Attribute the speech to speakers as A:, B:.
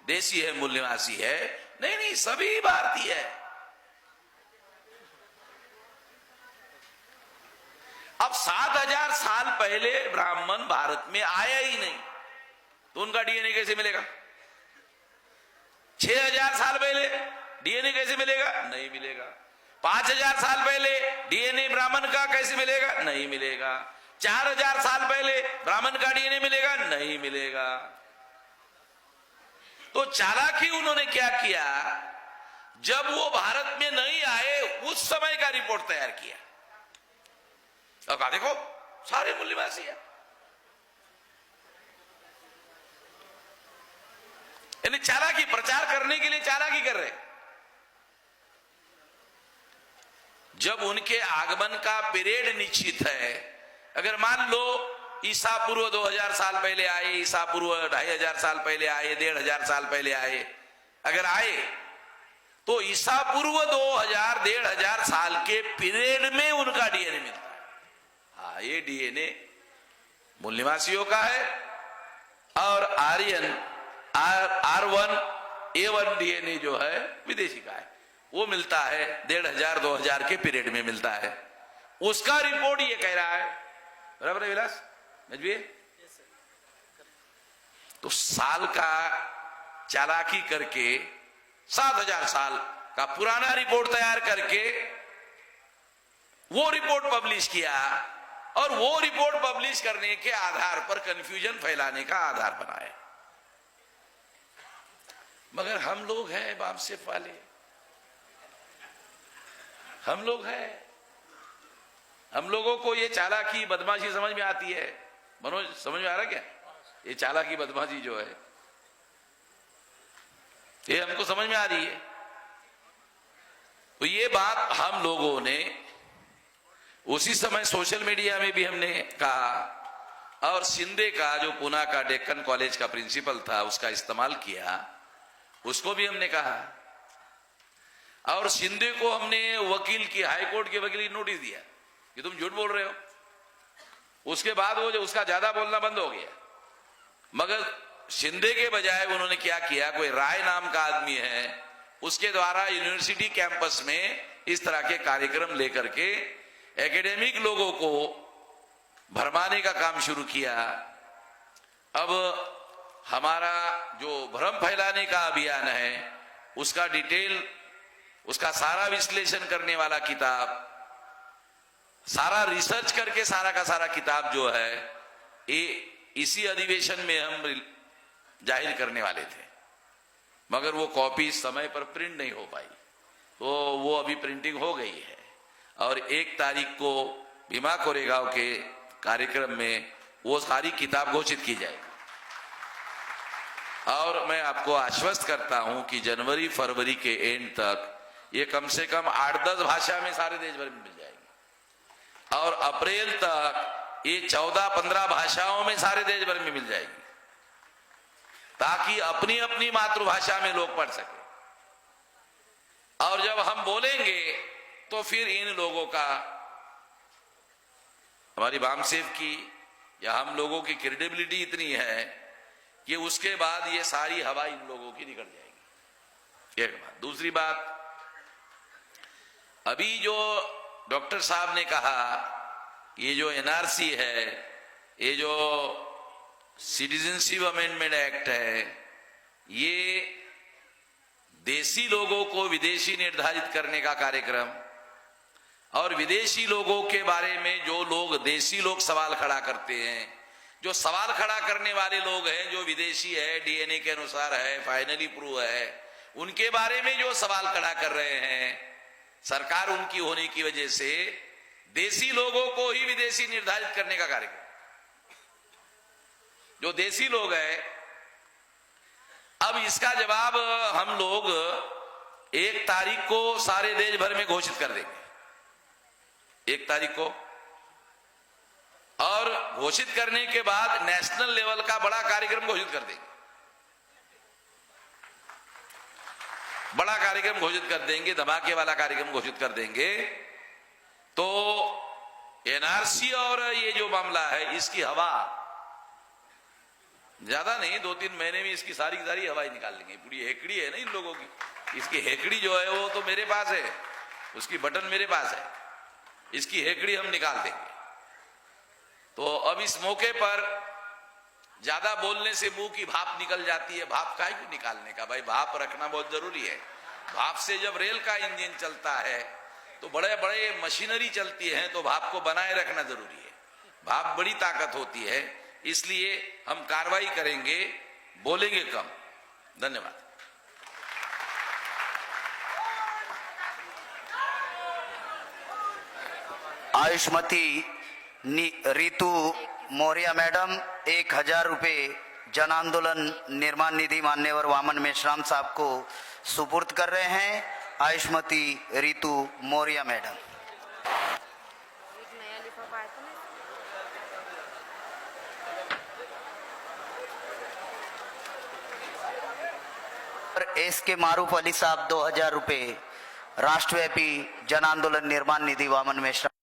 A: देशी है, मूल निवासी है। नहीं नहीं, सभी भारतीय है। अब 7000 साल पहले ब्राह्मण भारत में आया ही नहीं, तो उनका डीएनए कैसे मिलेगा? 6000 साल पहले डीएनए कैसे मिलेगा? नहीं मिलेगा। 5000 साल पहले डीएनए ब्राह्मण का कैसे मिलेगा? नहीं मिलेगा। 4000 साल पहले ब्राह्मण का डीएनए मिलेगा? नहीं मिलेगा। तो चालाकी उन्होंने क्या किया, जब वो भारत में नहीं आए उस समय का रिपोर्ट तैयार किया और कहा देखो सारे मूल निवासी है। यानी चालाकी, प्रचार करने के लिए चालाकी कर रहे। जब उनके आगमन का पीरियड निश्चित है, अगर मान लो ईसा पूर्व 2000 साल पहले आए, ईसा पूर्व 2500 साल पहले आए, 1500 साल पहले आए, अगर आए तो ईसा पूर्व 2000 1500 साल के पीरियड में उनका डीएनए मिलता है। हाँ, ये डीएनए मूल निवासियों का है और आर्यन R1A1 डीएनए जो है विदेशी का है, वो मिलता है 1500-2000 के पीरियड में मिलता है। उसका रिपोर्ट ये कह रहा है, बराबर है विलास नजबी? तो साल का चालाकी करके 7000 साल का पुराना रिपोर्ट तैयार करके वो रिपोर्ट पब्लिश किया और वो रिपोर्ट पब्लिश करने के आधार पर कंफ्यूजन फैलाने का आधार बनाया। मगर हम लोग हैं वामसेफ वाले, हम लोग हैं, हम लोगों को ये चालाकी बदमाशी समझ में आती है। मनोज, समझ में आ रहा क्या? ये चालाकी बदमाशी जो है ये हमको समझ में आ रही है। तो ये बात हम लोगों ने उसी समय सोशल मीडिया में भी हमने कहा और शिंदे का जो पुणे का डेक्कन कॉलेज का प्रिंसिपल था उसका इस्तेमाल किया, उसको भी हमने कहा। और शिंदे को हमने वकील की, हाईकोर्ट के वकील की नोटिस दिया कि तुम झूठ बोल रहे हो। उसके बाद वो जो उसका ज्यादा बोलना बंद हो गया। मगर शिंदे के बजाय उन्होंने क्या किया, कोई राय नाम का आदमी है, उसके द्वारा यूनिवर्सिटी कैंपस में इस तरह के कार्यक्रम लेकर के एकेडमिक लोगों को भरमाने का काम शुरू किया। अब हमारा जो भ्रम फैलाने का अभियान है उसका डिटेल, उसका सारा विश्लेषण करने वाला किताब, सारा रिसर्च करके सारा का सारा किताब जो है ये इसी अधिवेशन में हम जाहिर करने वाले थे। मगर वो कॉपी समय पर प्रिंट नहीं हो पाई, तो वो अभी प्रिंटिंग हो गई है और 1 तारीख को भीमा कोरेगांव के कार्यक्रम में वो सारी किताब घोषित की जाएगी। और मैं आपको आश्वस्त करता हूं कि जनवरी फरवरी के एंड तक ये कम से कम 8-10 भाषा में सारे देश भर में मिल जाएगी और अप्रैल तक ये 14-15 भाषाओं में सारे देश भर में मिल जाएगी, ताकि अपनी अपनी मातृभाषा में लोग पढ़ सके। और जब हम बोलेंगे तो फिर इन लोगों का, हमारी वामसेफ की या हम लोगों की क्रेडिबिलिटी इतनी है कि उसके बाद ये सारी हवा इन लोगों की निकल जाएगी। एक बात। दूसरी बात, अभी जो डॉक्टर साहब ने कहा ये जो एनआरसी है, ये जो सिटीजनशिप अमेंडमेंट एक्ट है, ये देशी लोगों को विदेशी निर्धारित करने का कार्यक्रम और विदेशी लोगों के बारे में जो लोग, देशी लोग सवाल खड़ा करते हैं, जो सवाल खड़ा करने वाले लोग हैं जो विदेशी है, डीएनए के अनुसार है, फाइनली प्रूव है, उनके बारे में जो सवाल खड़ा कर रहे हैं, सरकार उनकी होने की वजह से देशी लोगों को ही विदेशी निर्धारित करने का कार्यक्रम, जो देशी लोग हैं। अब इसका जवाब हम लोग 1 तारीख को सारे देश भर में घोषित कर देंगे, 1 तारीख को। और घोषित करने के बाद नेशनल लेवल का बड़ा कार्यक्रम घोषित कर देंगे, बड़ा कार्यक्रम घोषित कर देंगे, धमाके वाला कार्यक्रम घोषित कर देंगे। तो एनआरसी और ये जो मामला है इसकी हवा ज्यादा नहीं, 2-3 महीने में इसकी सारी की सारी हवाई निकाल लेंगे। पूरी हेकड़ी है ना इन लोगों की, इसकी हेकड़ी जो है वो तो मेरे पास है, उसकी बटन मेरे पास है, इसकी हेकड़ी हम निकाल देंगे। तो अब इस मौके पर ज्यादा बोलने से मुंह की भाप निकल जाती है। भाप काहे को निकालने का भाई, भाप रखना बहुत जरूरी है। भाप से जब रेल का इंजन चलता है तो बड़े बड़े मशीनरी चलती है, तो भाप को बनाए रखना जरूरी है। भाप बड़ी ताकत होती है, इसलिए हम कार्रवाई करेंगे, बोलेंगे कम। धन्यवाद।
B: आयुष्मती रीतू मौर्य मैडम 1000 रुपये जन आंदोलन निर्माण निधि मान्यवर वामन मेश्राम साहब को सुपुर्द कर रहे हैं। आयुष्मती रीतू मौर्य मैडम। एस के मारूफ अली साहब 2000 रुपये राष्ट्रव्यापी जन आंदोलन निर्माण निधि वामन मेश्राम।